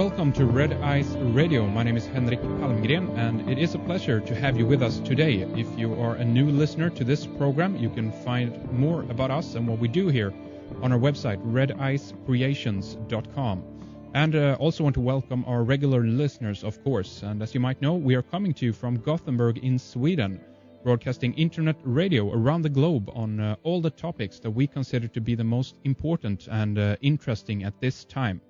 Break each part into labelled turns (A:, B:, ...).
A: welcome to Red Eyes Radio. My name is Henrik Palmgren, and it is a pleasure to have you with us today. If you are a new listener to this program, you can find more about us and what we do here on our website, redicecreations.com. And also want to welcome our regular listeners, of course. And as you might know, we are coming to you from Gothenburg in Sweden, broadcasting internet radio around the globe on all the topics that we consider to be the most important and interesting at this time.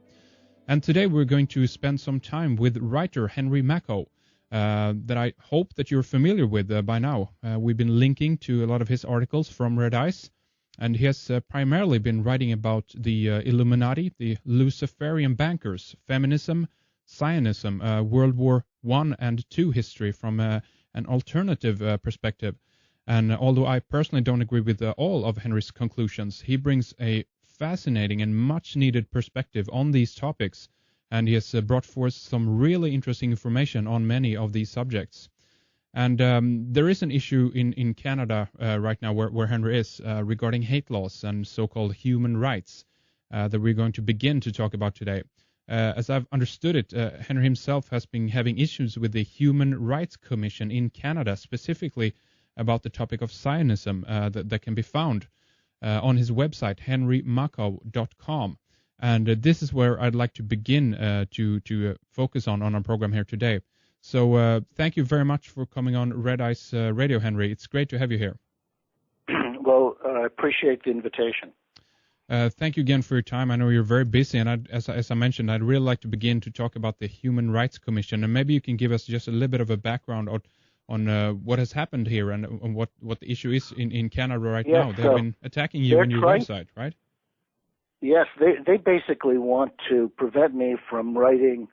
A: And today we're going to spend some time with writer Henry Makow, that I hope that you're familiar with by now. We've been linking to a lot of his articles from Red Eyes, and he has primarily been writing about the Illuminati, the Luciferian bankers, feminism, Zionism, World War I and II history from an alternative perspective. And although I personally don't agree with all of Henry's conclusions, he brings a fascinating and much needed perspective on these topics, and he has brought forth some really interesting information on many of these subjects. And there is an issue in Canada right now where Henry is regarding hate laws and so-called human rights that we're going to begin to talk about today. As I've understood it, Henry himself has been having issues with the Human Rights Commission in Canada, specifically about the topic of Zionism that can be found on his website, henrymakow.com. And this is where I'd like to begin to focus on our program here today. So thank you very much for coming on Red Eyes Radio, Henry. It's great to have you here.
B: Well, I appreciate the invitation.
A: Thank you again for your time. I know you're very busy, and as I mentioned, I'd really like to begin to talk about the Human Rights Commission, and maybe you can give us just a little bit of a background on what has happened here and what the issue is in Canada right now. They've been attacking you on your website, right?
B: Yes, they basically want to prevent me from writing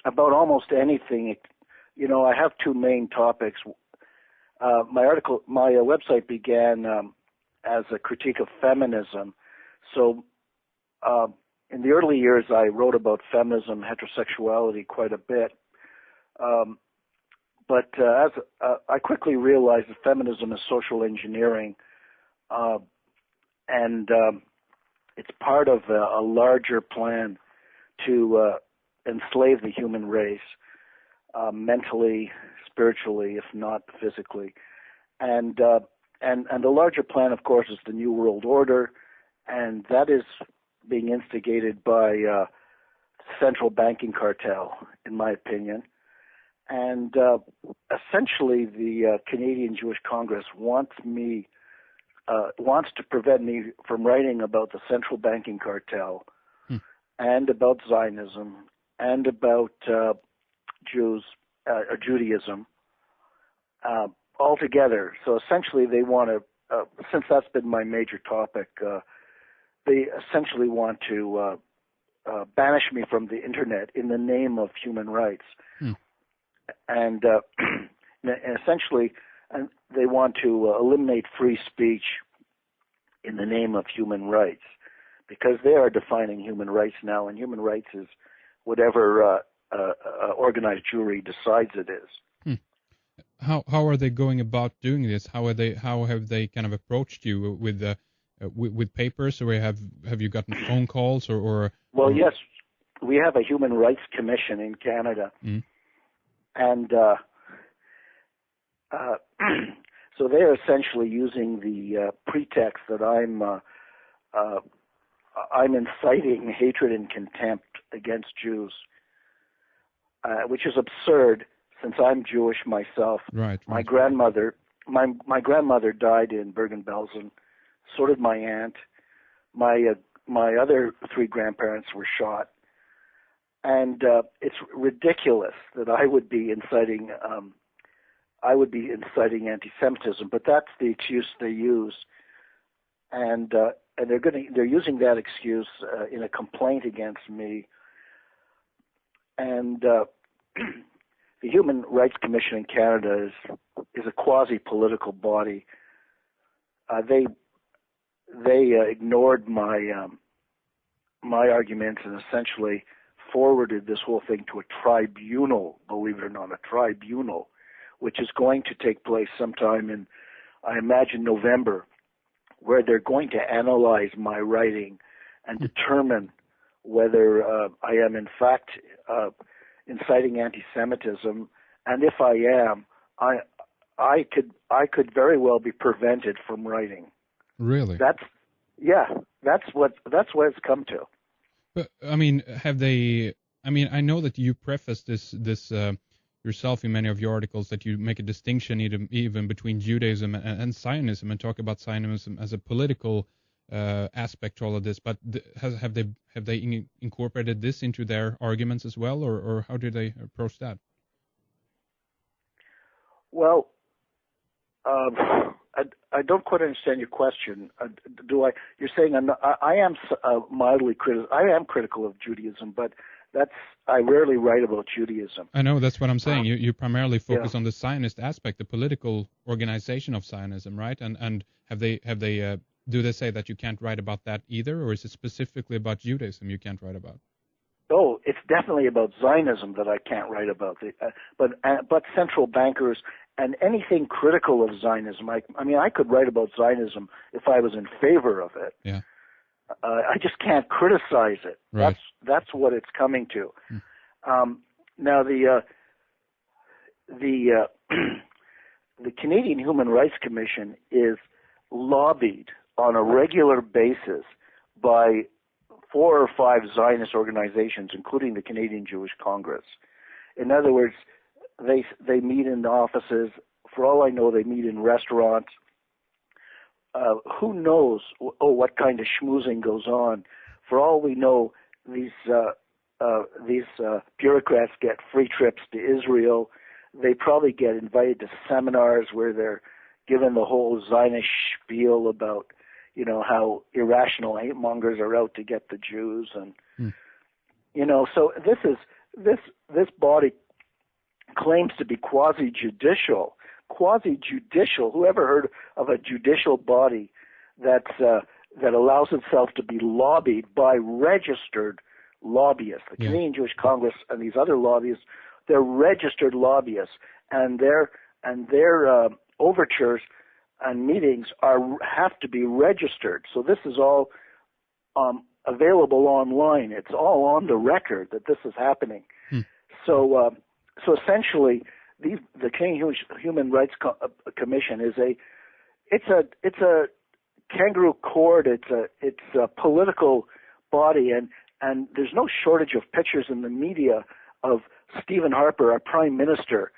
B: about almost anything. You know, I have two main topics. My website began as a critique of feminism. So in the early years, I wrote about feminism, heterosexuality quite a bit. But as I quickly realized that feminism is social engineering, and it's part of a larger plan to enslave the human race, mentally, spiritually, if not physically. And the larger plan, of course, is the New World Order, and that is being instigated by central banking cartel, in my opinion. And essentially, the Canadian Jewish Congress wants to prevent me from writing about the central banking cartel and about Zionism and about Judaism altogether. So essentially, they want to, since that's been my major topic, they essentially want to banish me from the internet in the name of human rights. And essentially, they want to eliminate free speech in the name of human rights, because they are defining human rights now, and human rights is whatever organized Jewry decides it is.
A: How are they going about doing this? How have they kind of approached you with papers, or have you gotten phone calls or? Well,
B: yes, we have a Human Rights Commission in Canada. And so they're essentially using the pretext that I'm inciting hatred and contempt against Jews, which is absurd since I'm Jewish myself.
A: Right.
B: My grandmother died in Bergen-Belsen. So did my aunt. My other three grandparents were shot. And it's ridiculous that I would be inciting anti-Semitism, but that's the excuse they use, and they're using that excuse in a complaint against me. And the Human Rights Commission in Canada is a quasi-political body. They ignored my arguments and essentially forwarded this whole thing to a tribunal, believe it or not, a tribunal, which is going to take place sometime in, I imagine, November, where they're going to analyze my writing and determine whether I am in fact inciting anti-Semitism, and if I am, I could very well be prevented from writing.
A: Really?
B: That's what it's come to.
A: But I mean, have they? I mean, I know that you preface this yourself in many of your articles, that you make a distinction even between Judaism and Zionism, and talk about Zionism as a political aspect to all of this. But have they incorporated this into their arguments as well, or how do they approach that?
B: Well, I don't quite understand your question. Do I? You're saying I am mildly critical. I am critical of Judaism, but I rarely write about Judaism.
A: I know, that's what I'm saying. You primarily focus on the Zionist aspect, the political organization of Zionism, right? And have they do they say that you can't write about that either, or is it specifically about Judaism you can't write about?
B: Oh, it's definitely about Zionism that I can't write about. But central bankers and anything critical of Zionism. I mean, I could write about Zionism if I was in favor of it.
A: Yeah.
B: I just can't criticize it.
A: Right.
B: That's what it's coming to. Now the Canadian Human Rights Commission is lobbied on a regular basis by 4 or 5 Zionist organizations, including the Canadian Jewish Congress. In other words, they meet in the offices. For all I know, they meet in restaurants. Who knows what kind of schmoozing goes on? For all we know, these bureaucrats get free trips to Israel. They probably get invited to seminars where they're given the whole Zionist spiel about, how irrational hate-mongers are out to get the Jews, and so this body claims to be quasi-judicial. Who ever heard of a judicial body that allows itself to be lobbied by registered lobbyists? The Canadian Jewish Congress and these other lobbyists, they're registered lobbyists, and their overtures and meetings have to be registered. So this is all available online. It's all on the record that this is happening. So essentially, the Canadian Human Rights Commission is it's a kangaroo court. It's a political body, and there's no shortage of pictures in the media of Stephen Harper, our Prime Minister,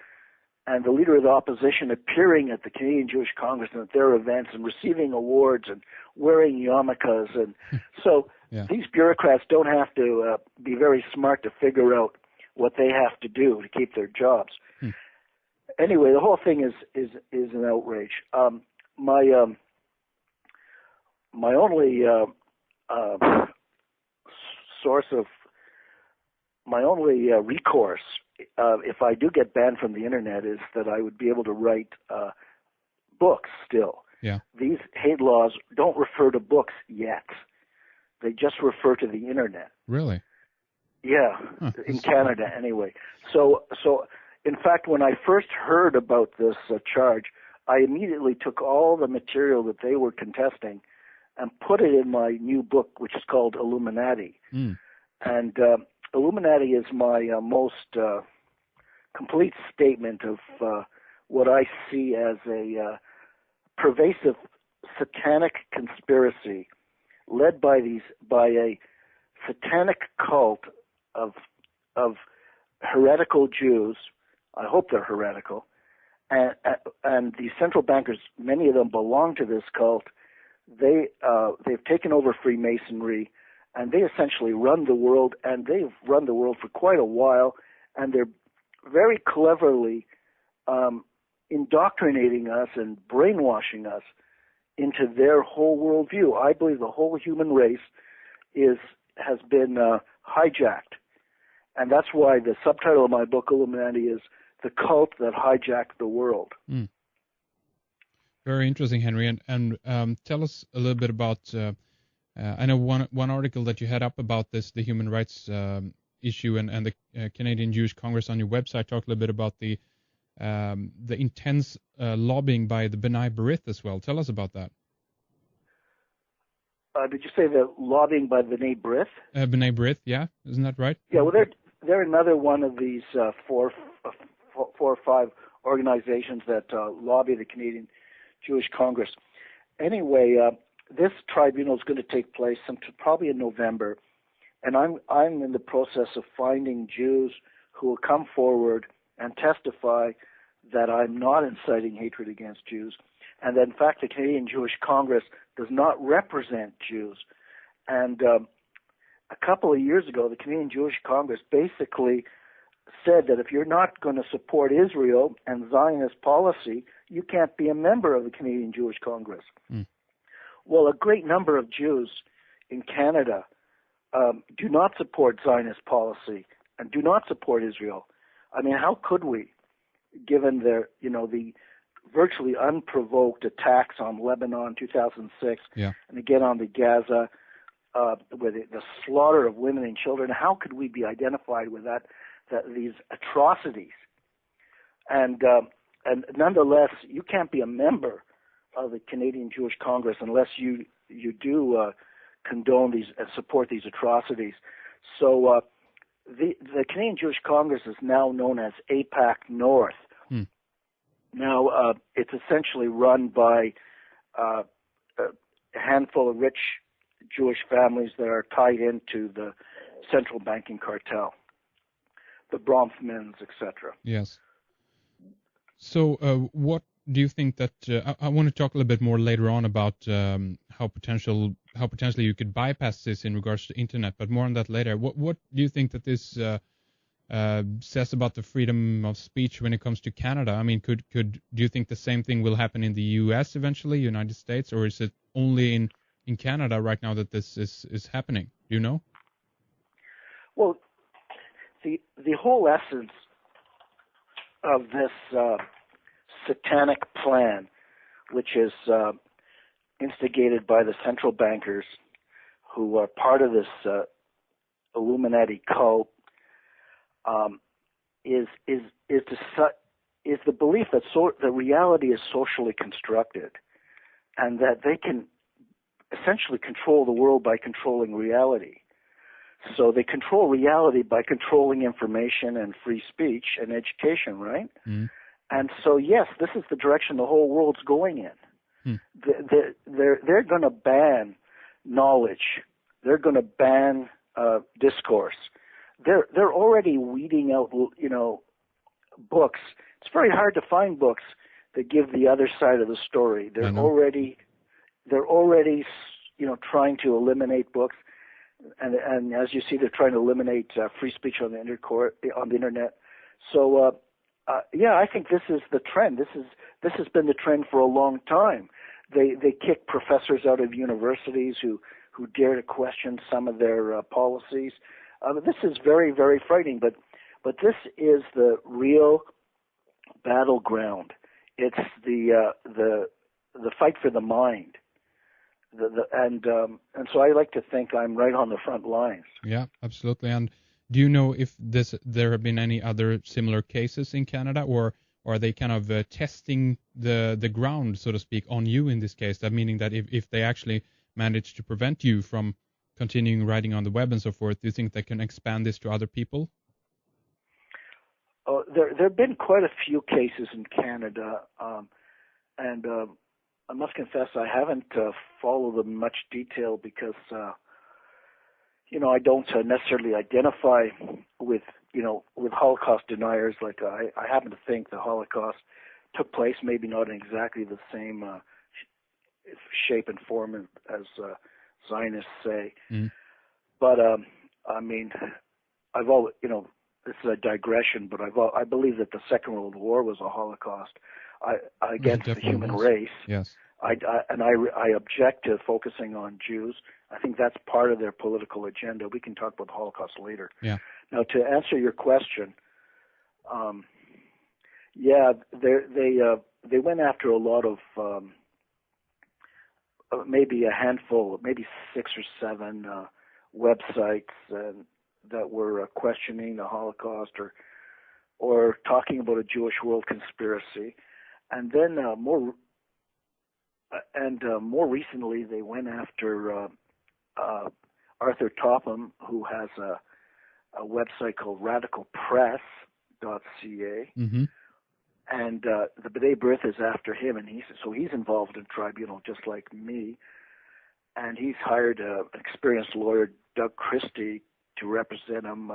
B: and the leader of the opposition appearing at the Canadian Jewish Congress and at their events and receiving awards and wearing yarmulkes. And so these bureaucrats don't have to be very smart to figure out what they have to do to keep their jobs. Anyway, the whole thing is an outrage. My only recourse, if I do get banned from the internet, is that I would be able to write books still.
A: Yeah.
B: These hate laws don't refer to books yet. They just refer to the internet.
A: Really?
B: Yeah, in Canada anyway. So in fact, when I first heard about this charge, I immediately took all the material that they were contesting and put it in my new book, which is called Illuminati. And Illuminati is my most complete statement of what I see as a pervasive satanic conspiracy led by a satanic cult of heretical Jews. I hope they're heretical, and the central bankers, many of them belong to this cult. They've taken over Freemasonry, and they essentially run the world, and they've run the world for quite a while, and they're very cleverly indoctrinating us and brainwashing us into their whole worldview. I believe the whole human race has been hijacked, and that's why the subtitle of my book, Illuminati, is The Cult That Hijacked the World.
A: Very interesting, Henry. And tell us a little bit about, I know one article that you had up about this, the human rights issue and the Canadian Jewish Congress on your website, talked a little bit about the intense lobbying by the B'nai B'rith as well. Tell us about that.
B: Did you say the lobbying by B'nai B'rith?
A: B'nai B'rith, yeah, isn't that right?
B: Yeah, well, they're another one of these four or five organizations that lobby the Canadian Jewish Congress. Anyway, this tribunal is going to take place probably in November, and I'm in the process of finding Jews who will come forward and testify that I'm not inciting hatred against Jews, and that in fact the Canadian Jewish Congress does not represent Jews. And a couple of years ago, the Canadian Jewish Congress basically said that if you're not going to support Israel and Zionist policy, you can't be a member of the Canadian Jewish Congress. Mm. Well, a great number of Jews in Canada do not support Zionist policy and do not support Israel. I mean, how could we, given the virtually unprovoked attacks on Lebanon 2006, and again on the Gaza, with the slaughter of women and children? How could we be identified with these atrocities? And nonetheless, you can't be a member of the Canadian Jewish Congress unless you do condone these and support these atrocities. So the Canadian Jewish Congress is now known as AIPAC North. Now it's essentially run by a handful of rich Jewish families that are tied into the central banking cartel, the Bronfmans, etc.
A: Yes. So what do you think that I want to talk a little bit more later on about how potentially you could bypass this in regards to internet, but more on that later. What do you think that this says about the freedom of speech when it comes to Canada? I mean, do you think the same thing will happen in the U.S. eventually, United States, or is it only in Canada right now that this is happening? Do you know?
B: Well, the whole essence of this satanic plan, which is instigated by the central bankers who are part of this Illuminati cult, is the belief that the reality is socially constructed, and that they can essentially control the world by controlling reality. So they control reality by controlling information and free speech and education, right? Mm. And so, yes, this is the direction the whole world's going in. Mm. They're going to ban knowledge. They're going to ban discourse. They're already weeding out, books. It's very hard to find books that give the other side of the story. They're already, trying to eliminate books, and as you see, they're trying to eliminate free speech on the internet. So, I think this is the trend. This has been the trend for a long time. They kick professors out of universities who dare to question some of their policies. This is very, very frightening, but this is the real battleground. It's the fight for the mind, and so I like to think I'm right on the front lines.
A: Yeah, absolutely. And do you know if there have been any other similar cases in Canada, or are they kind of testing the ground, so to speak, on you in this case? That meaning that if they actually manage to prevent you from continuing writing on the web and so forth, do you think they can expand this to other people?
B: There have been quite a few cases in Canada, and I must confess I haven't followed them in much detail because, I don't necessarily identify with Holocaust deniers. Like I happen to think the Holocaust took place, maybe not in exactly the same shape and form as Zionists say. Mm. But I mean, I've always, this is a digression, but I believe that the Second World War was a Holocaust against the human race.
A: Yes.
B: I object to focusing on Jews. I think that's part of their political agenda. We can talk about the Holocaust later.
A: Yeah.
B: Now, to answer your question, they went after a lot of maybe a handful, maybe 6 or 7 websites that were questioning the Holocaust or talking about a Jewish world conspiracy, and then more recently they went after Arthur Topham, who has a website called radicalpress.ca.
A: Mm-hmm.
B: And the B'nai B'rith is after him, and he's involved in tribunal just like me. And he's hired an experienced lawyer, Doug Christie, to represent him.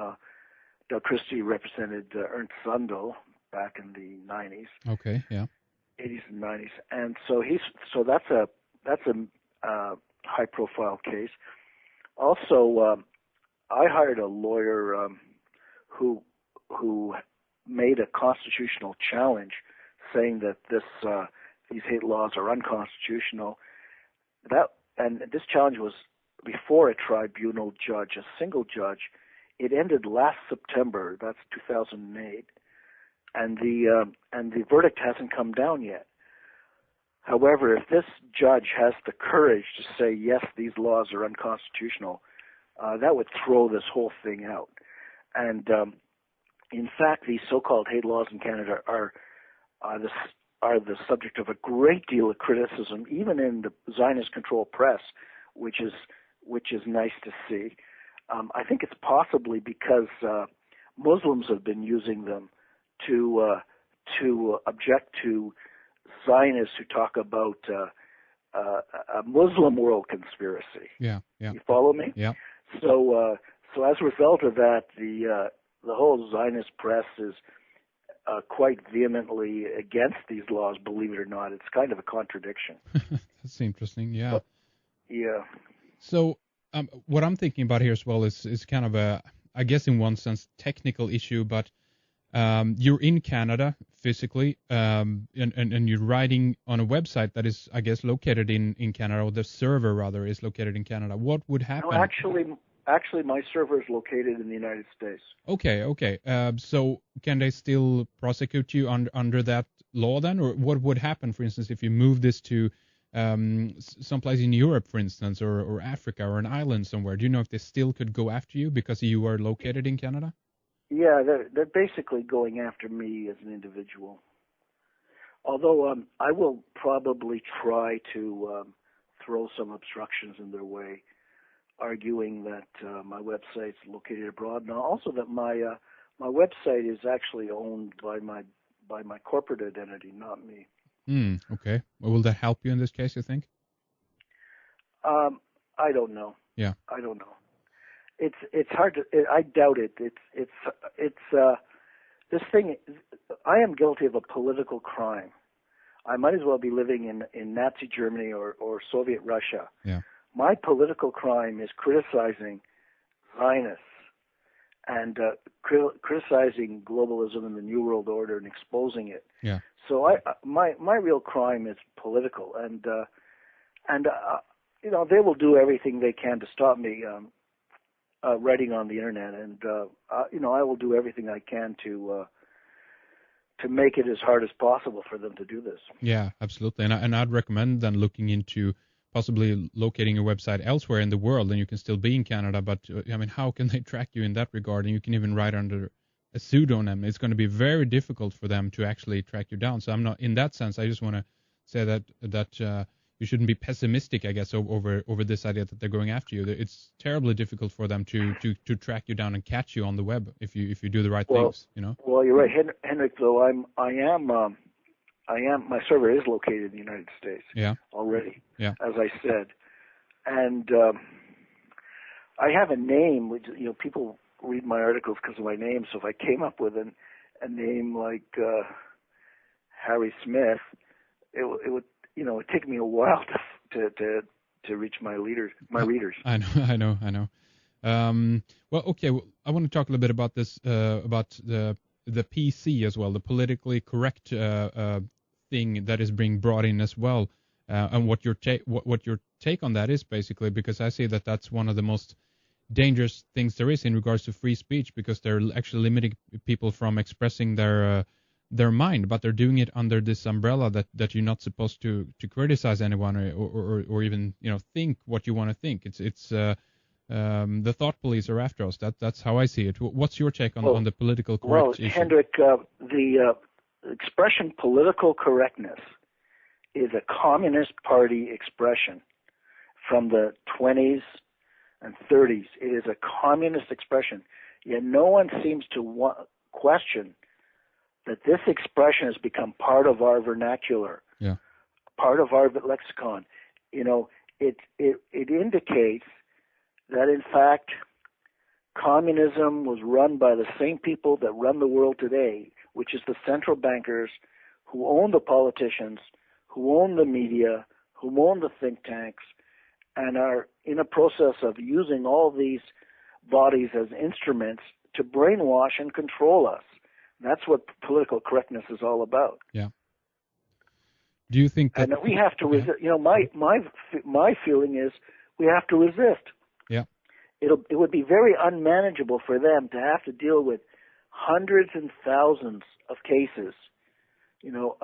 B: Doug Christie represented Ernst Zundel back in the 90s.
A: Okay, yeah.
B: 80s and 90s, and so that's a high-profile case. Also, I hired a lawyer who made a constitutional challenge, saying that these hate laws are unconstitutional. And this challenge was before a tribunal judge, a single judge. It ended last September. That's 2008. And the verdict hasn't come down yet. However, if this judge has the courage to say, yes, these laws are unconstitutional, that would throw this whole thing out. And in fact, these so-called hate laws in Canada are the subject of a great deal of criticism, even in the Zionist-controlled press, which is nice to see. I think it's possibly because Muslims have been using them to object to Zionists who talk about a Muslim world conspiracy.
A: Yeah.
B: You follow me?
A: Yeah.
B: So as a result of that, the whole Zionist press is quite vehemently against these laws. Believe it or not, it's kind of a contradiction.
A: That's interesting. Yeah.
B: But, yeah.
A: So what I'm thinking about here as well is kind of a, I guess in one sense, technical issue, but you're in Canada physically, and you're writing on a website that is, I guess, located in Canada, or the server rather is located in Canada. What would happen?
B: No, actually, my server is located in the United States.
A: Okay. So can they still prosecute you under that law then, or what would happen, for instance, if you move this to someplace in Europe, for instance, or Africa, or an island somewhere? Do you know if they still could go after you because you are located in Canada?
B: Yeah, they're basically going after me as an individual. Although I will probably try to throw some obstructions in their way, arguing that my website's located abroad, and also that my website is actually owned by my corporate identity, not me.
A: Okay. Well, will that help you in this case, you think?
B: I don't know.
A: Yeah.
B: I don't know. It's hard to. I doubt it. It's this thing. I am guilty of a political crime. I might as well be living in Nazi Germany or Soviet Russia.
A: Yeah.
B: My political crime is criticizing Zionists and criticizing globalism and the New World Order and exposing it.
A: Yeah.
B: So my real crime is political, and they will do everything they can to stop me writing on the internet, and I will do everything I can to make it as hard as possible for them to do this.
A: Yeah, absolutely, and I'd recommend then looking into possibly locating a website elsewhere in the world, and you can still be in Canada, but I mean, how can they track you in that regard? And you can even write under a pseudonym. It's going to be very difficult for them to actually track you down. So I'm not, in that sense, I just want to say that you shouldn't be pessimistic, I guess, over this idea that they're going after you. It's terribly difficult for them to track you down and catch you on the web if you do the right things, you know.
B: Well, you're right, Henrik. Though I am. My server is located in the United States.
A: Yeah.
B: Already.
A: Yeah.
B: As I said, and I have a name which people read my articles because of my name. So if I came up with a name like Harry Smith, it would it'd take me a while to reach my readers.
A: I know. Well, okay. Well, I want to talk a little bit about this, about the PC as well, the politically correct thing that is being brought in as well, and what your take on that is, basically, because I see that that's one of the most dangerous things there is in regards to free speech, because they're actually limiting people from expressing their mind, but they're doing it under this umbrella that you're not supposed to criticize anyone or even think what you want to think. It's the thought police are after us. That's how I see it. What's your take on the political correct issue?
B: Well, Hendrik, the expression political correctness is a Communist Party expression from the 20s and 30s. It is a communist expression. Yet no one seems to question that this expression has become part of our vernacular, part of our lexicon. You know, it indicates that, in fact, communism was run by the same people that run the world today, which is the central bankers who own the politicians, who own the media, who own the think tanks, and are in a process of using all these bodies as instruments to brainwash and control us. That's what political correctness is all about.
A: Yeah. Do you think that...
B: And we have to resist. You know, my feeling is we have to resist.
A: Yeah.
B: It would be very unmanageable for them to have to deal with hundreds and thousands of cases, you know,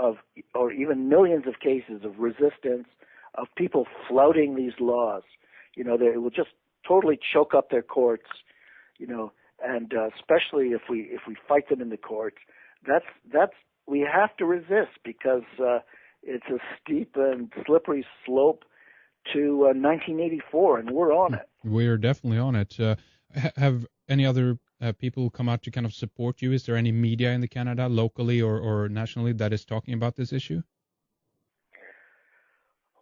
B: or even millions of cases of resistance, of people flouting these laws. You know, it will just totally choke up their courts, you know, and especially if we fight them in the courts. That's we have to resist, because it's a steep and slippery slope to 1984, and we're on it.
A: We're definitely on it. Have any other people come out to kind of support you? Is there any media in Canada, locally or nationally, that is talking about this issue?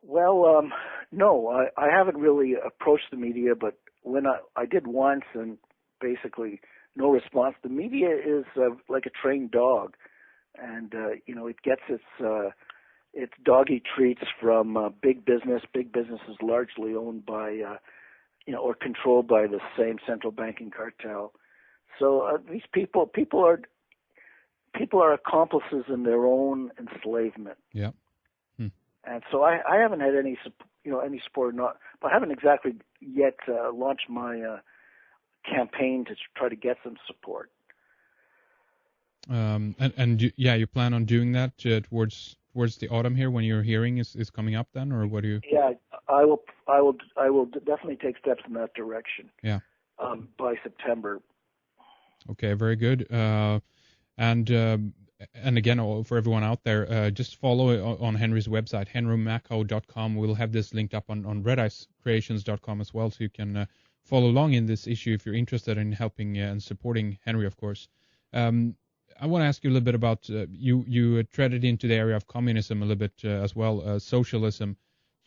B: Well, no, I haven't really approached the media, but when I did once, and basically no response. The media is like a trained dog, and you know, it gets its doggy treats from big business. Big business is largely owned by you know, or controlled by the same central banking cartel. So these people are accomplices in their own enslavement.
A: Yeah.
B: And so I haven't had any support, but I haven't exactly yet launched my campaign to try to get some support.
A: You plan on doing that towards the autumn here, when your hearing is coming up then, or what do you?
B: Yeah, I will definitely take steps in that direction.
A: Yeah.
B: By September.
A: Okay, very good. And again, for everyone out there, just follow on Henry's website, henrymakow.com. We'll have this linked up on redicecreations.com as well, so you can follow along in this issue if you're interested in helping and supporting Henry, of course. I want to ask you a little bit about, you treaded into the area of communism a little bit as well, socialism.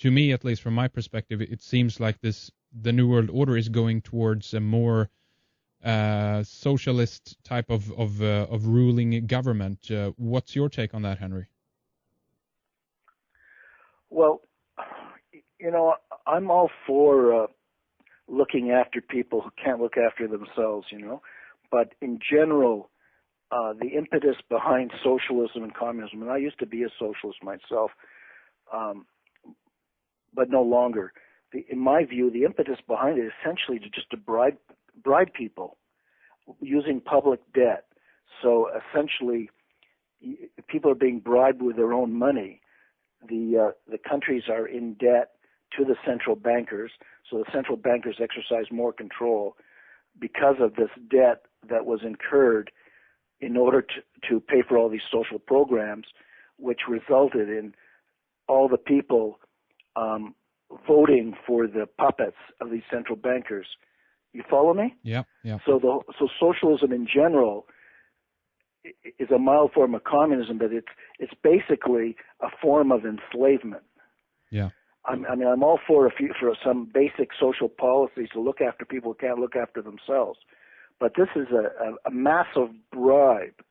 A: To me, at least from my perspective, it seems like the New World Order is going towards a more socialist type of ruling government. What's your take on that, Henry?
B: Well, you know, I'm all for looking after people who can't look after themselves, you know, but in general, the impetus behind socialism and communism, and I used to be a socialist myself, but no longer. In my view, the impetus behind it is essentially to bribe people using public debt. So essentially, people are being bribed with their own money. The countries are in debt to the central bankers, so the central bankers exercise more control because of this debt that was incurred in order to pay for all these social programs, which resulted in all the people voting for the puppets of these central bankers. You follow me?
A: Yeah.
B: So socialism in general is a mild form of communism, but it's basically a form of enslavement.
A: Yeah.
B: I'm all for some basic social policies to look after people who can't look after themselves, but this is a massive bribe.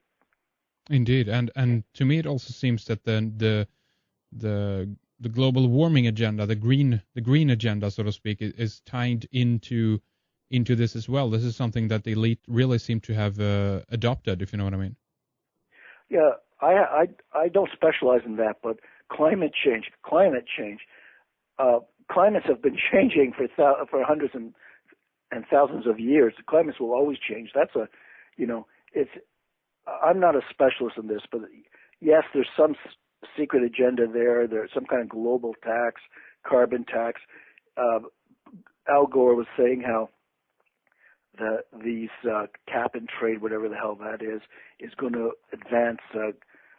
A: Indeed, and to me it also seems that the global warming agenda, the green agenda, so to speak, is tied into this as well. This is something that the elite really seem to have adopted, if you know what I mean.
B: Yeah, I don't specialize in that, but climate change. Climates have been changing for hundreds and thousands of years. The climates will always change. I'm not a specialist in this, but yes, there's some secret agenda there. There's some kind of global tax, carbon tax. Al Gore was saying how these cap and trade, whatever the hell that is going to advance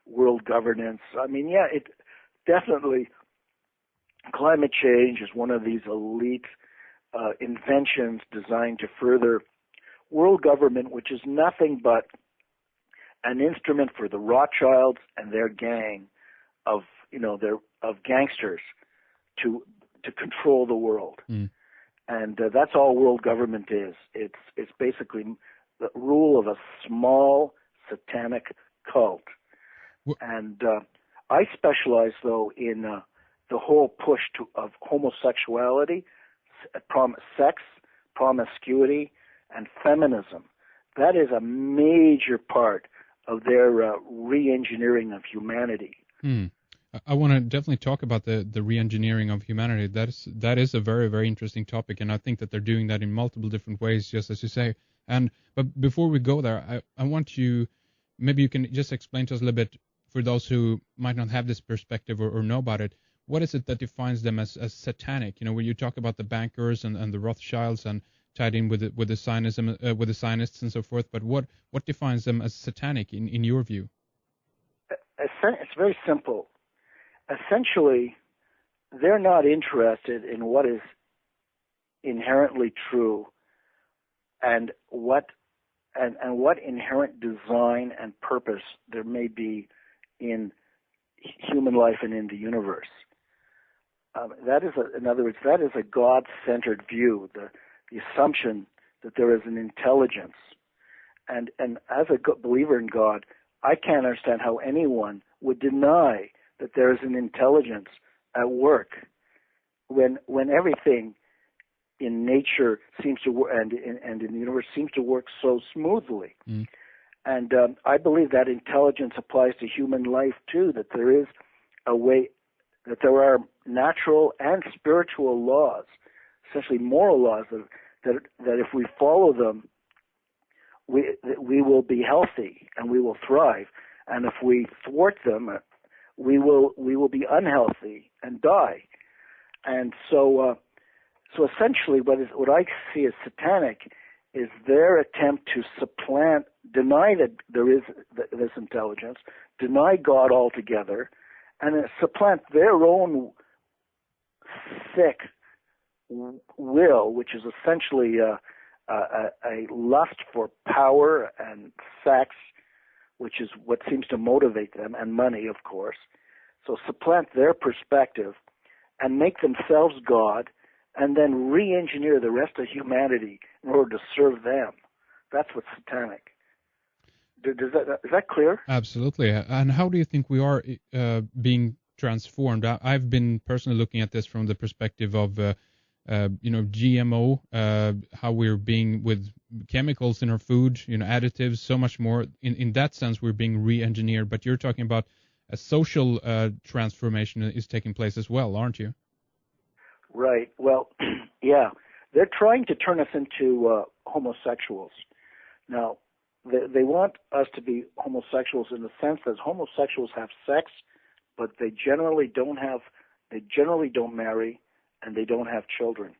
B: world governance. I mean, yeah, it definitely. Climate change is one of these elite inventions designed to further world government, which is nothing but an instrument for the Rothschilds and their gang of gangsters to control the world. And that's all world government is. It's basically the rule of a small satanic cult. And I specialize, though, in the whole push of homosexuality, sex, promiscuity, and feminism. That is a major part of their re-engineering of humanity.
A: I want to definitely talk about the re-engineering of humanity. That is a very, very interesting topic, and I think that they're doing that in multiple different ways, just as you say. But before we go there, I want you, maybe you can just explain to us a little bit, for those who might not have this perspective or know about it, what is it that defines them as satanic? You know, when you talk about the bankers and the Rothschilds and tied in with the Zionism, with the Zionists and so forth, but what defines them as satanic in your view?
B: It's very simple. Essentially, they're not interested in what is inherently true and what inherent design and purpose there may be in human life and in the universe. In other words, that is a God-centered view, the assumption that there is an intelligence. And as a believer in God, I can't understand how anyone would deny that there is an intelligence at work when everything in nature seems to work and in the universe seems to work so smoothly. And I believe that intelligence applies to human life too, that there is a way, that there are natural and spiritual laws, essentially moral laws, that if we follow them, we will be healthy and we will thrive. And if we thwart them, we will be unhealthy and die. And so essentially, what I see as satanic is their attempt to deny that there is this intelligence, deny God altogether, and supplant their own sick will, which is essentially a lust for power and sex, which is what seems to motivate them, and money, of course. So supplant their perspective and make themselves God, and then re-engineer the rest of humanity in order to serve them. That's what's satanic. Is that clear?
A: Absolutely. And how do you think we are being transformed? I've been personally looking at this from the perspective of GMO, how we're being with chemicals in our food, additives, so much more. In that sense, we're being re-engineered. But you're talking about a social transformation is taking place as well, aren't you?
B: Right. Well, yeah. They're trying to turn us into homosexuals. Now, they want us to be homosexuals in the sense that homosexuals have sex, but they generally don't marry, and they don't have children,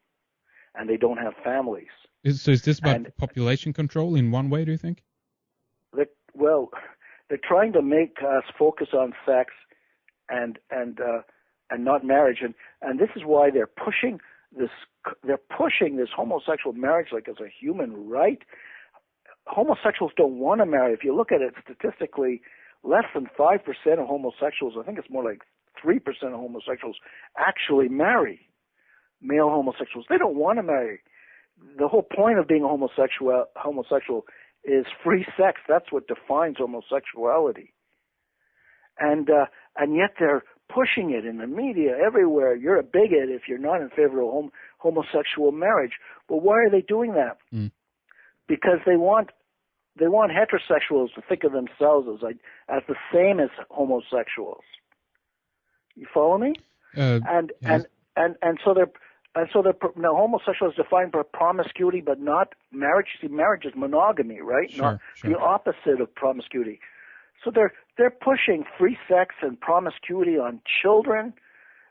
B: and they don't have families.
A: Is this about population control in one way, do you think?
B: They're trying to make us focus on sex and not marriage, and this is why they're pushing this homosexual marriage like as a human right. Homosexuals don't want to marry. If you look at it statistically, less than 5% of homosexuals, I think it's more like 3% of homosexuals, actually marry. Male homosexuals, they don't want to marry. The whole point of being a homosexual is free sex. That's what defines homosexuality. And yet they're pushing it in the media everywhere. You're a bigot if you're not in favor of homosexual marriage. Well, why are they doing that? Because they want heterosexuals to think of themselves as the same as homosexuals. You follow me?
A: Yes.
B: And so now homosexual is defined by promiscuity, but not marriage. See, marriage is monogamy, right?
A: Sure.
B: The opposite of promiscuity. So they're pushing free sex and promiscuity on children.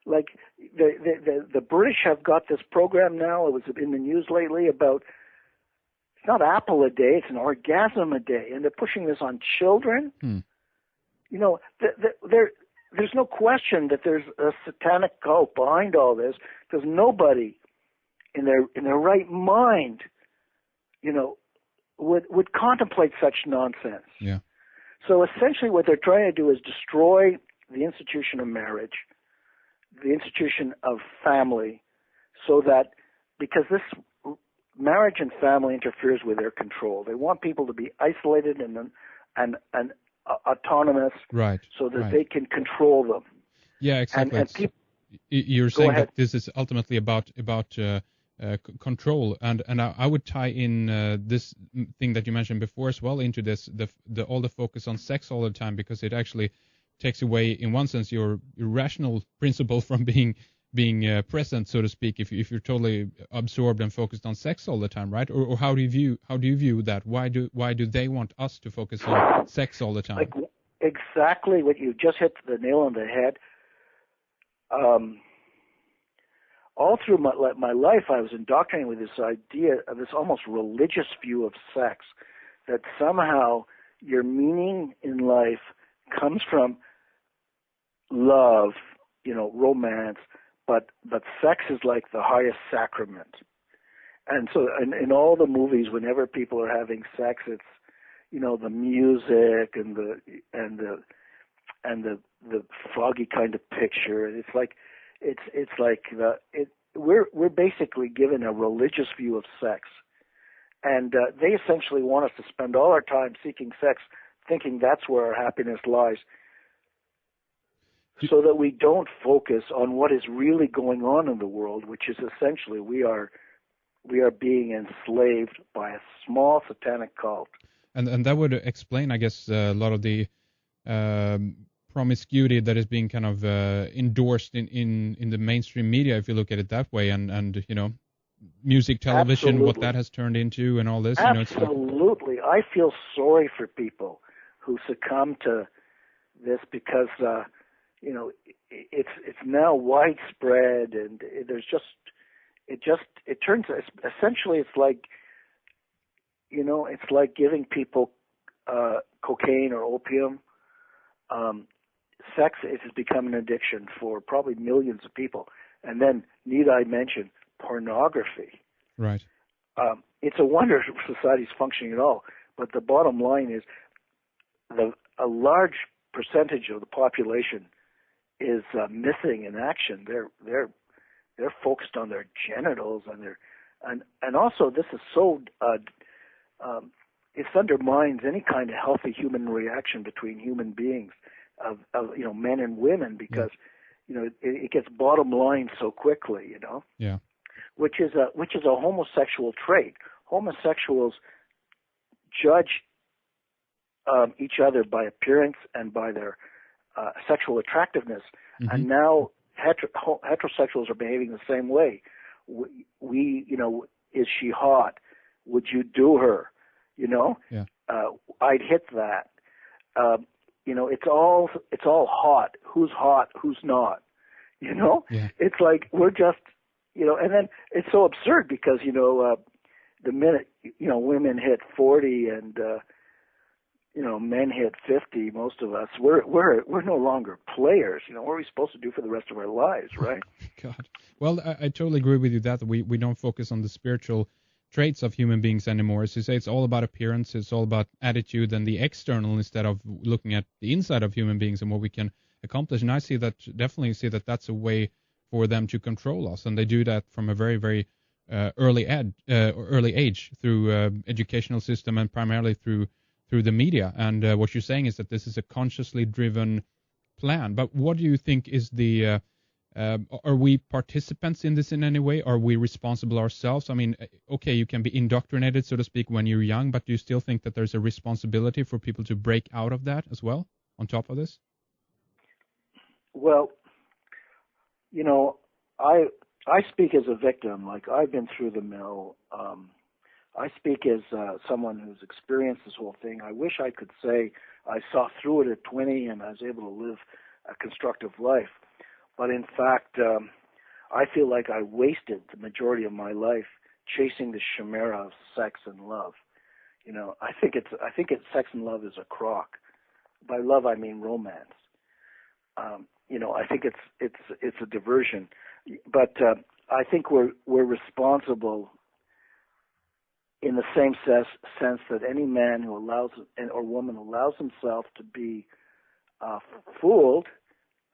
B: Like the British have got this program now. It was in the news lately about, it's not apple a day, it's an orgasm a day, and they're pushing this on children. There's no question that there's a satanic cult behind all this, because nobody in their right mind, would contemplate such nonsense.
A: Yeah.
B: So essentially, what they're trying to do is destroy the institution of marriage, the institution of family, so that because this marriage and family interferes with their control, they want people to be isolated and autonomous,
A: Right.
B: so that
A: right.
B: they can control them.
A: Yeah, exactly.
B: And
A: you're saying that this is ultimately about control, and I would tie in this thing that you mentioned before as well into this all the focus on sex all the time, because it actually takes away, in one sense, your rational principle from being present, so to speak, if you're totally absorbed and focused on sex all the time, right? Or how do you view that? Why do they want us to focus on sex all the time?
B: Like exactly what you just hit the nail on the head. All through my life, I was indoctrinated with this idea of this almost religious view of sex, that somehow your meaning in life comes from love, romance, but sex is like the highest sacrament. And so in all the movies, whenever people are having sex, it's, the music and the foggy kind of picture. It's like we're basically given a religious view of sex, and they essentially want us to spend all our time seeking sex, thinking that's where our happiness lies, so that we don't focus on what is really going on in the world, which is essentially we are being enslaved by a small satanic cult.
A: And that would explain, I guess, a lot of the promiscuity that is being kind of endorsed in the mainstream media, if you look at it that way, and music, television,
B: Absolutely.
A: what that has turned into, and all this.
B: Absolutely, I feel sorry for people who succumb to this, because it's now widespread, and it turns essentially it's like giving people cocaine or opium. Sex has become an addiction for probably millions of people. And then, need I mention, pornography.
A: Right.
B: It's a wonder society's functioning at all. But the bottom line is a large percentage of the population is missing in action. They're focused on their genitals and also this is so it undermines any kind of healthy human reaction between human beings of men and women, because it gets bottom line so quickly,
A: Yeah.
B: which is a homosexual trait. Homosexuals judge each other by appearance and by their sexual attractiveness, and now heterosexuals are behaving the same way. Is she hot? Would you do her?
A: Yeah.
B: I'd hit that. It's all hot. Who's hot? Who's not?
A: Yeah.
B: It's like we're just, and then it's so absurd because, the minute, women hit 40 and, men hit 50, most of us, we're no longer players. What are we supposed to do for the rest of our lives, right?
A: God. Well, I totally agree with you that we don't focus on the spiritual traits of human beings anymore. As you say, it's all about appearance, it's all about attitude and the external, instead of looking at the inside of human beings and what we can accomplish. And I definitely see that that's a way for them to control us, and they do that from a very, very early age through educational system and primarily through the media. And what you're saying is that this is a consciously driven plan. But what do you think is the are we participants in this in any way? Are we responsible ourselves? I mean, okay, you can be indoctrinated, so to speak, when you're young, but do you still think that there's a responsibility for people to break out of that as well, on top of this?
B: Well, I speak as a victim. Like, I've been through the mill. I speak as someone who's experienced this whole thing. I wish I could say I saw through it at 20 and I was able to live a constructive life. But in fact, I feel like I wasted the majority of my life chasing the chimera of sex and love. I think sex and love is a crock. By love, I mean romance. I think it's a diversion. But I think we're responsible in the same sense that any man who allows or woman who allows himself to be fooled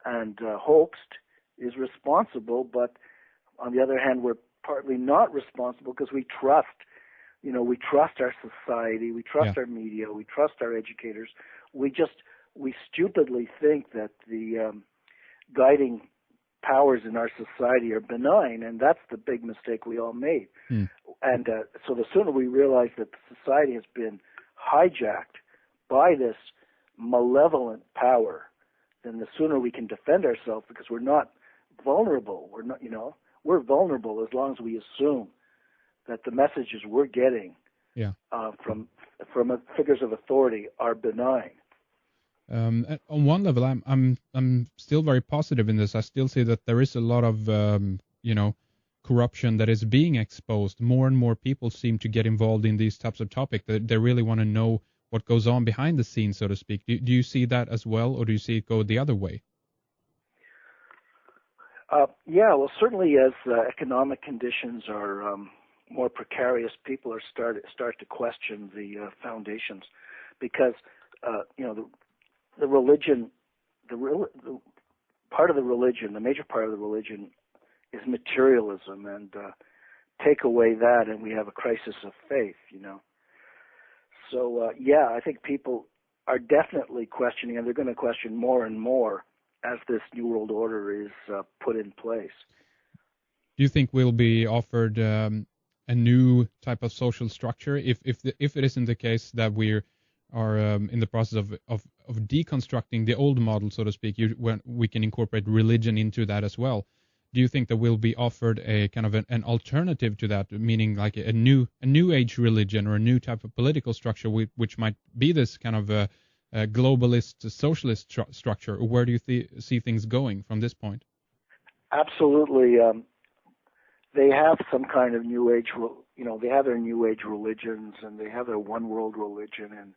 B: and hoaxed is responsible. But on the other hand, we're partly not responsible because we trust. We trust our society, we trust our media, we trust our educators. We stupidly think that the guiding powers in our society are benign, and that's the big mistake we all made. And so the sooner we realize that society has been hijacked by this malevolent power, then the sooner we can defend ourselves, because we're not vulnerable. We're vulnerable as long as we assume that the messages we're getting from figures of authority are benign.
A: On one level, I'm still very positive in this. I still see that there is a lot of corruption that is being exposed. More and more people seem to get involved in these types of topics. They really want to know what goes on behind the scenes, so to speak. Do you see that as well, or do you see it go the other way?
B: Well, certainly as economic conditions are more precarious, people are start to question the foundations, because the religion, the major part of the religion is materialism, and take away that and we have a crisis of faith, So I think people are definitely questioning, and they're going to question more and more as this New World Order is put in place.
A: Do you think we'll be offered a new type of social structure if it isn't the case that we are in the process of deconstructing the old model, so to speak, when we can incorporate religion into that as well? Do you think that we'll be offered a kind of an alternative to that, meaning like a new age religion or a new type of political structure, which might be this kind of a globalist socialist structure? Or where do you see things going from this point?
B: Absolutely. They have some kind of new age, they have their new age religions, and they have their one world religion, and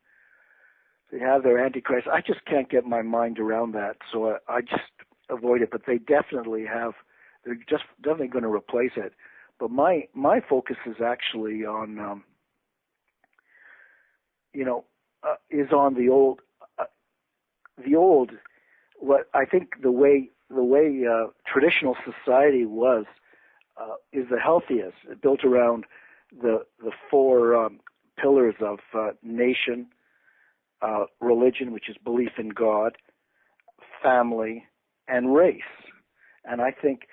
B: they have their antichrist. I just can't get my mind around that, so I just avoid it. But they definitely have. They're just definitely going to replace it. But my focus is actually on, is on the old. What I think the way traditional society was is the healthiest, built around the four pillars of nation, religion, which is belief in God, family, and race. And I think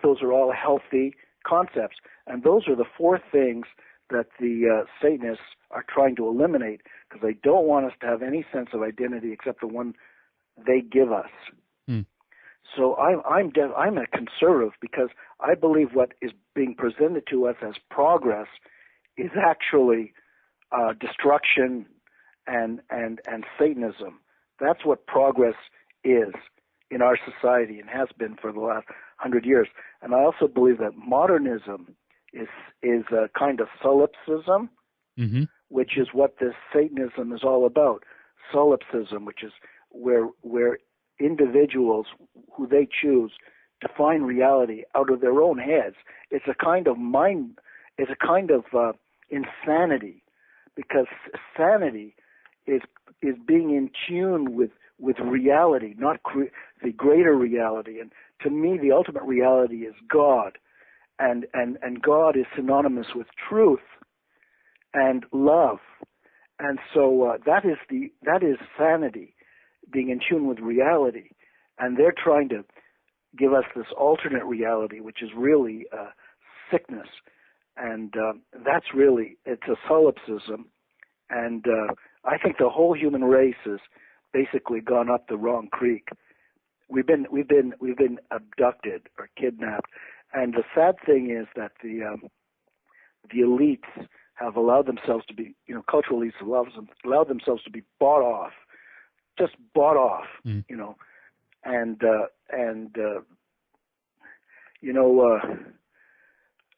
B: those are all healthy concepts, and those are the four things that the Satanists are trying to eliminate, because they don't want us to have any sense of identity except the one they give us. So I'm a conservative, because I believe what is being presented to us as progress is actually destruction and Satanism. That's what progress is in our society, and has been for the last 100 years. And I also believe that modernism is a kind of solipsism, which is what this Satanism is all about. Solipsism, which is where individuals who they choose define reality out of their own heads. It's a kind of insanity, because sanity is being in tune with reality, not the greater reality. And to me, the ultimate reality is God, and God is synonymous with truth and love, and so that is sanity, being in tune with reality. And they're trying to give us this alternate reality, which is really sickness, and it's a solipsism. And I think the whole human race has basically gone up the wrong creek. We've been abducted or kidnapped, and the sad thing is that the elites have allowed themselves to be, cultural elites have allowed themselves to be bought off,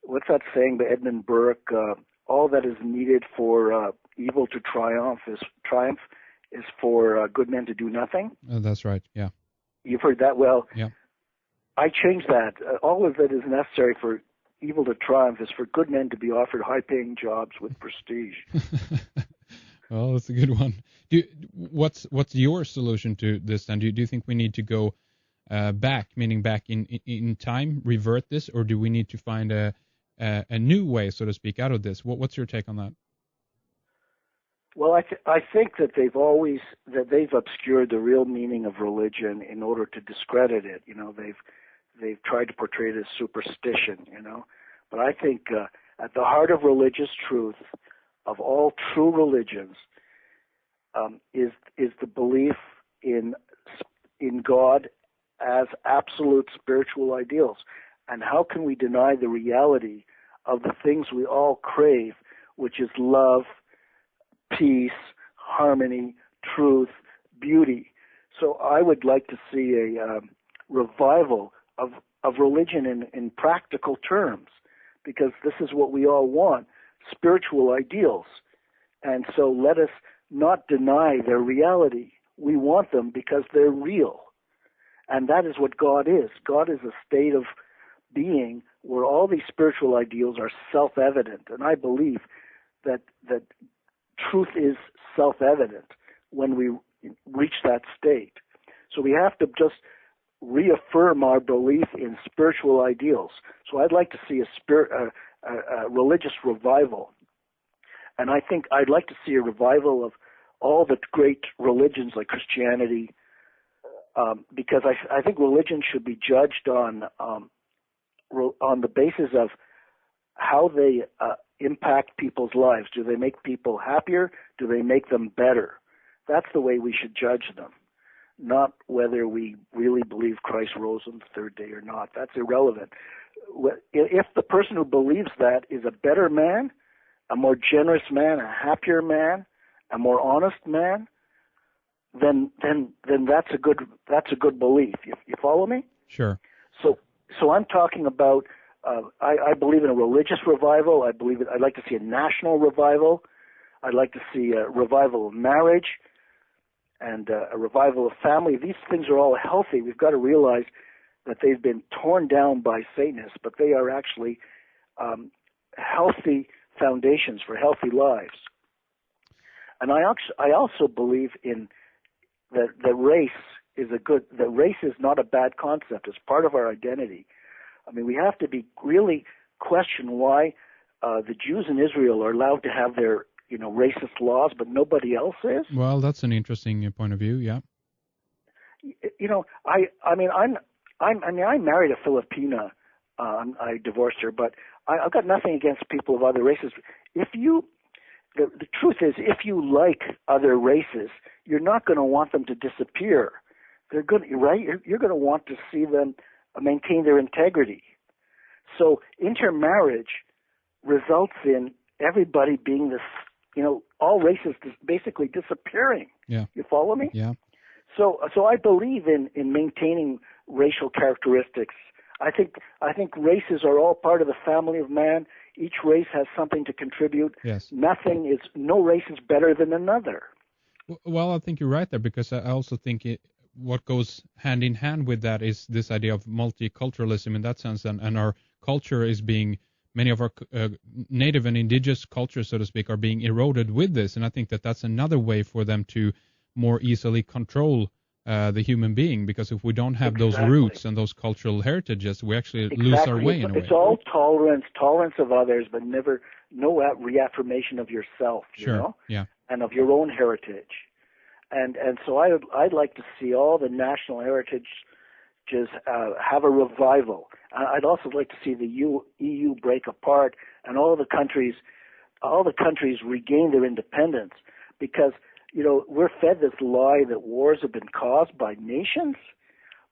B: what's that saying by Edmund Burke? All that is needed for evil to triumph is for good men to do nothing.
A: That's right. Yeah.
B: You've heard that well.
A: Yeah.
B: I changed that. All of it is necessary for evil to triumph is for good men to be offered high-paying jobs with prestige.
A: Well, that's a good one. What's your solution to this? And do you think we need to go back, meaning back in time, revert this, or do we need to find a new way, so to speak, out of this? What's your take on that?
B: Well, I think that they've obscured the real meaning of religion in order to discredit it. You know, they've tried to portray it as superstition. You know, but I think at the heart of religious truth, of all true religions, is the belief in God as absolute spiritual ideals. And how can we deny the reality of the things we all crave, which is love, peace, harmony, truth, beauty? So I would like to see a revival of religion in practical terms, because this is what we all want, spiritual ideals. And so let us not deny their reality. We want them because they're real. And that is what God is. God is a state of being where all these spiritual ideals are self-evident. And I believe that truth is self-evident when we reach that state. So we have to just reaffirm our belief in spiritual ideals. So I'd like to see a religious revival. And I think I'd like to see a revival of all the great religions like Christianity, because I think religion should be judged on the basis of how they impact people's lives. Do they make people happier? Do they make them better? That's the way we should judge them, not whether we really believe Christ rose on the third day or not. That's irrelevant. If the person who believes that is a better man, a more generous man, a happier man, a more honest man, then that's a good belief. You follow me?
A: Sure.
B: So I'm talking about. I believe in a religious revival. I'd like to see a national revival. I'd like to see a revival of marriage and a revival of family. These things are all healthy. We've got to realize that they've been torn down by Satanists, but they are actually healthy foundations for healthy lives. And I also believe in that race is not a bad concept. It's part of our identity. I mean, we have to really question why the Jews in Israel are allowed to have their racist laws, but nobody else is.
A: Well, that's an interesting point of view. Yeah.
B: I married a Filipina. I divorced her, but I've got nothing against people of other races. The truth is, if you like other races, you're not going to want them to disappear. They're good, right? You're going to want to see them maintain their integrity. So intermarriage results in everybody being this, all races basically disappearing.
A: Yeah.
B: You follow me?
A: Yeah.
B: So I believe in maintaining racial characteristics. I think races are all part of the family of man. Each race has something to contribute.
A: Yes.
B: No race is better than another.
A: Well, I think you're right there, because I also think what goes hand in hand with that is this idea of multiculturalism in that sense, and our culture is being, many of our native and indigenous cultures, so to speak, are being eroded with this, and I think that's another way for them to more easily control the human being, because if we don't have those roots and those cultural heritages, we actually lose our way in a way.
B: It's all tolerance of others, but no reaffirmation of yourself,
A: Sure. Yeah.
B: and of your own heritage. And so I'd like to see all the national heritage just have a revival. I'd also like to see the EU break apart and all the countries regain their independence, because we're fed this lie that wars have been caused by nations.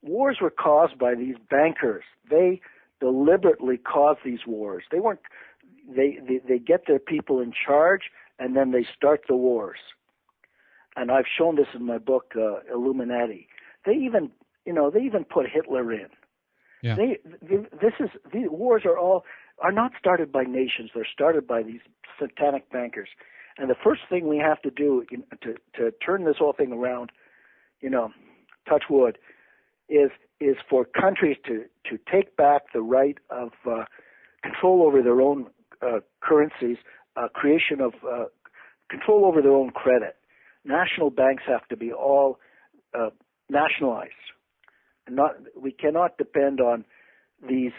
B: Wars were caused by these bankers. They deliberately caused these wars. They weren't. They get their people in charge, and then they start the wars. And I've shown this in my book, Illuminati. They even put Hitler in.
A: Yeah.
B: These wars are not started by nations. They're started by these satanic bankers. And the first thing we have to do to turn this whole thing around, touch wood, is is for countries to take back the right of control over their own currencies, creation of control over their own credit. National banks have to be all nationalized. We cannot depend on these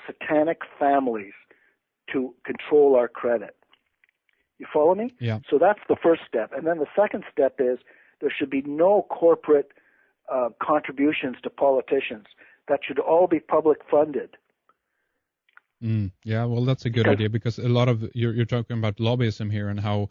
B: satanic families to control our credit. You follow me?
A: Yeah.
B: So that's the first step. And then the second step is there should be no corporate contributions to politicians. That should all be public funded.
A: Yeah, well, that's a good idea, because a lot of you're talking about lobbyism here and how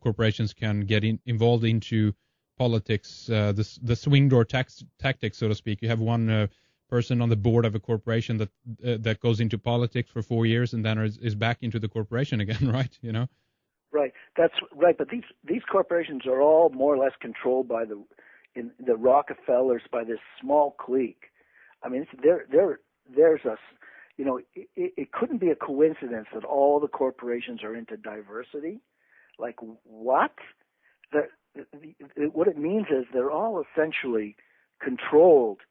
A: corporations can get involved into politics, the swing door tactics, so to speak. You have one person on the board of a corporation that goes into politics for 4 years and then is back into the corporation again, right? You know.
B: Right, that's right. But these corporations are all more or less controlled by the Rockefellers, by this small clique. I mean, there's a, you know, it couldn't be a coincidence that all the corporations are into diversity. Like what? What it means is they're all essentially controlled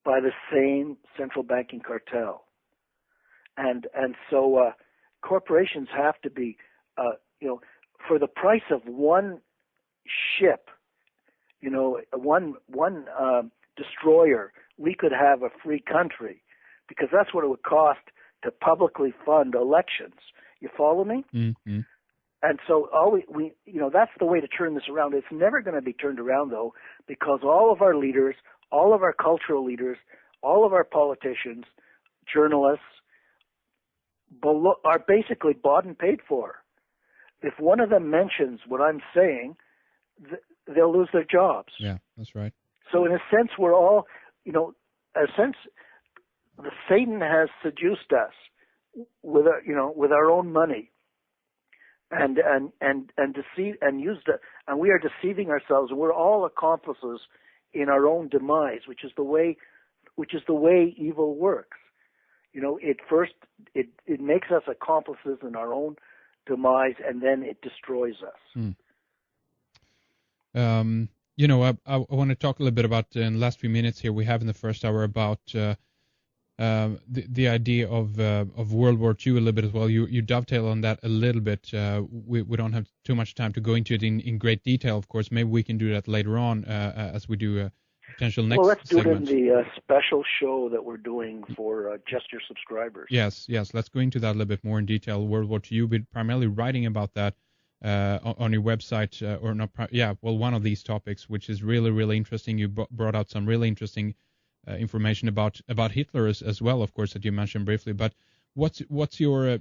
B: by the same central banking cartel, and so corporations have to be, you know, for the price of one ship, you know, one destroyer, we could have a free country, because that's what it would cost to publicly fund elections. You follow me?
A: Mm-hmm.
B: And so we you know, that's the way to turn this around. It's never going to be turned around, though, because all of our leaders, all of our cultural leaders, all of our politicians, journalists, are basically bought and paid for. If one of them mentions what I'm saying, they'll lose their jobs.
A: Yeah, that's right.
B: So in a sense, we're all, you know, Satan has seduced us with our own money, and deceive and used it, and we are deceiving ourselves. And we're all accomplices in our own demise, which is the way evil works. You know, it makes us accomplices in our own demise, and then it destroys us.
A: You know, I want to talk a little bit about, in the last few minutes here we have in the first hour, about the idea of World War II a little bit as well. You dovetail on that a little bit. We don't have too much time to go into it in great detail, of course. Maybe we can do that later on as we do a potential next segment.
B: Well, let's do it in the special show that we're doing for just your subscribers.
A: Yes. Let's go into that a little bit more in detail. World War II, you've been primarily writing about that on your website, or not? One of these topics, which is really, really interesting. You brought out some really interesting information about Hitler as well, of course, that you mentioned briefly. But what's your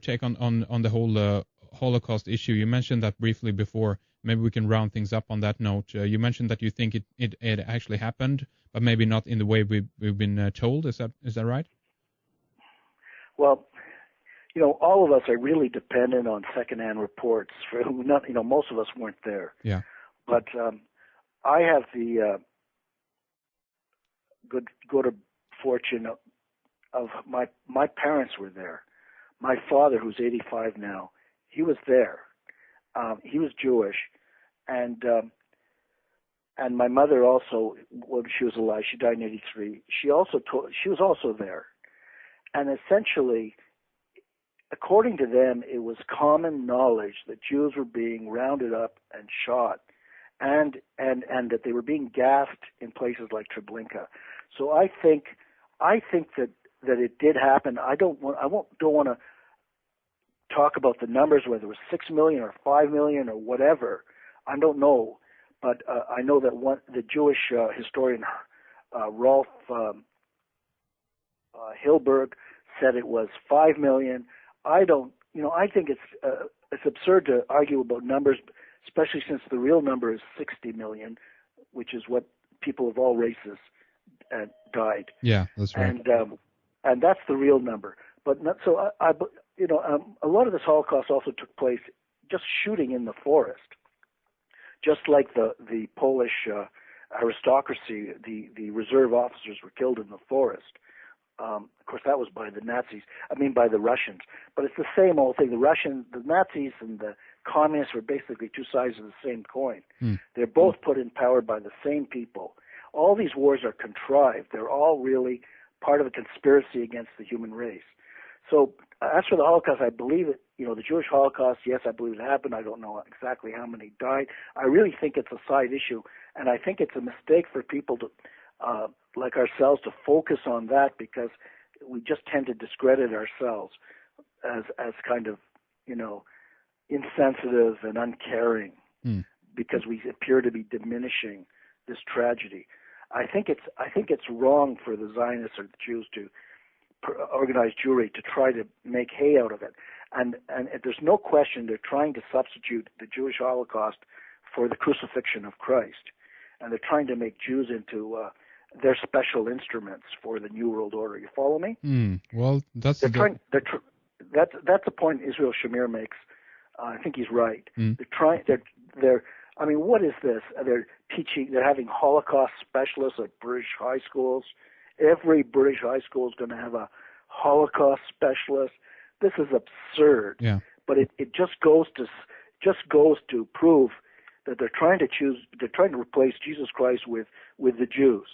A: take on the whole Holocaust issue? You mentioned that briefly before. Maybe we can round things up on that note. You mentioned that you think it actually happened, but maybe not in the way we've been told. Is that right?
B: Well, you know, all of us are really dependent on secondhand reports. Most of us weren't there.
A: Yeah.
B: But I have the good fortune of my parents were there. My father, who's 85 now, he was there. He was Jewish, and my mother also, when she was alive, she died in 83. She was also there, and essentially, according to them, it was common knowledge that Jews were being rounded up and shot, and that they were being gassed in places like Treblinka. So I think that it did happen. I don't want to talk about the numbers, whether it was 6 million or 5 million or whatever. I don't know, but I know that the Jewish historian Rolf Hilberg said it was 5 million. I think it's absurd to argue about numbers, especially since the real number is 60 million, which is what people of all races died.
A: Yeah, that's right.
B: And that's the real number. But not, so a lot of this Holocaust also took place just shooting in the forest, just like the Polish aristocracy. The reserve officers were killed in the forest. Of course, that was by the Nazis. By the Russians. But it's the same old thing. The Nazis and the communists were basically two sides of the same coin. They're both put in power by the same people. All these wars are contrived. They're all really part of a conspiracy against the human race. So as for the Holocaust, I believe it, the Jewish Holocaust, yes, I believe it happened. I don't know exactly how many died. I really think it's a side issue, and I think it's a mistake for people to, like ourselves, to focus on that, because we just tend to discredit ourselves as kind of, insensitive and uncaring, because we appear to be diminishing this tragedy. I think it's wrong for the Zionists or the Jews to organize Jewry to try to make hay out of it. And there's no question they're trying to substitute the Jewish Holocaust for the crucifixion of Christ. And they're trying to make Jews into their special instruments for the New World Order. You follow me?
A: Well, that's
B: the point Israel Shamir makes. I think he's right. I mean, what is this? They're having Holocaust specialists at British high schools. Every British high school is going to have a Holocaust specialist. This is absurd.
A: Yeah.
B: But it just goes to prove that they're trying to replace Jesus Christ with the Jews,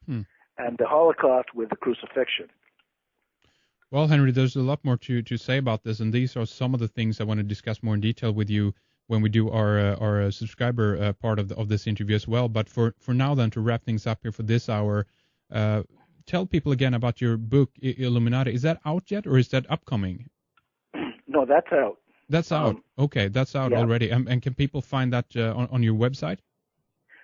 B: and the Holocaust with the crucifixion.
A: Well, Henry, there's a lot more to say about this, and these are some of the things I want to discuss more in detail with you when we do our subscriber part of this interview as well. But for now, then, to wrap things up here for this hour, tell people again about your book, Illuminati. Is that out yet, or is that upcoming?
B: No, that's out.
A: That's out. Okay, that's out already. And can people find that on your website?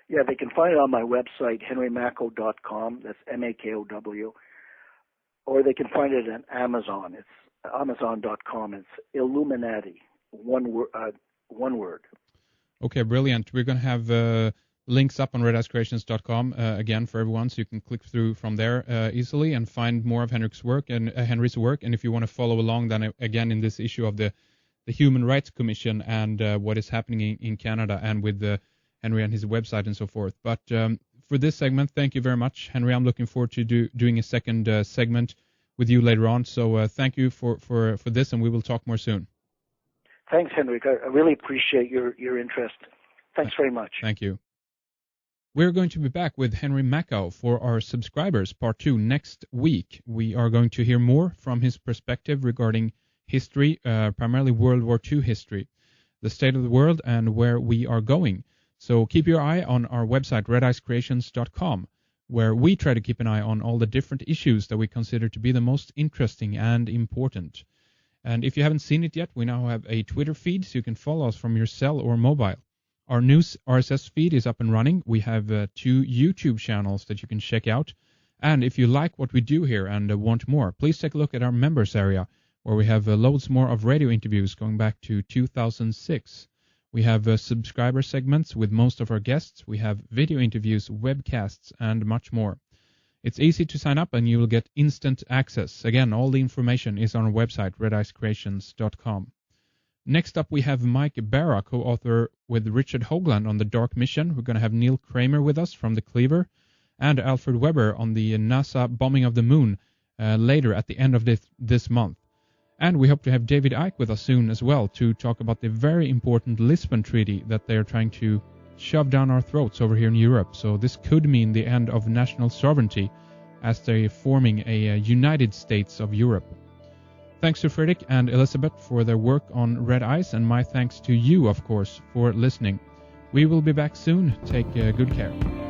B: Yeah, they can find it on my website, henrymakow.com. That's Makow. Or they can find it on Amazon. It's Amazon.com. It's Illuminati, one word. Okay,
A: brilliant. We're going to have links up on redicecreations.com again for everyone, so you can click through from there easily and find more of Henry's work. And if you want to follow along, then again in this issue of the Human Rights Commission and what is happening in Canada, and with Henry and his website and so forth. But for this segment, thank you very much, Henry. I'm looking forward to doing a second segment with you later on. So thank you for this, and we will talk more soon.
B: Thanks, Henrik. I really appreciate your interest. Thanks very much.
A: Thank you. We're going to be back with Henry Makow for our subscribers, part 2, next week. We are going to hear more from his perspective regarding history, primarily World War II history, the state of the world, and where we are going. So keep your eye on our website, redicecreations.com, where we try to keep an eye on all the different issues that we consider to be the most interesting and important. And if you haven't seen it yet, we now have a Twitter feed, so you can follow us from your cell or mobile. Our news RSS feed is up and running. We have 2 YouTube channels that you can check out. And if you like what we do here and want more, please take a look at our members area, where we have loads more of radio interviews going back to 2006. We have subscriber segments with most of our guests. We have video interviews, webcasts, and much more. It's easy to sign up, and you will get instant access. Again, all the information is on our website, redicecreations.com. Next up, we have Mike Barra, co-author with Richard Hoagland on The Dark Mission. We're going to have Neil Kramer with us from The Cleaver, and Alfred Weber on the NASA bombing of the moon later at the end of this month. And we hope to have David Icke with us soon as well to talk about the very important Lisbon Treaty that they are trying to shove down our throats over here in Europe. So this could mean the end of national sovereignty as they're forming a United States of Europe. Thanks to Fredrik and Elizabeth for their work on Red Ice, and my thanks to you, of course, for listening. We will be back soon. Take good care.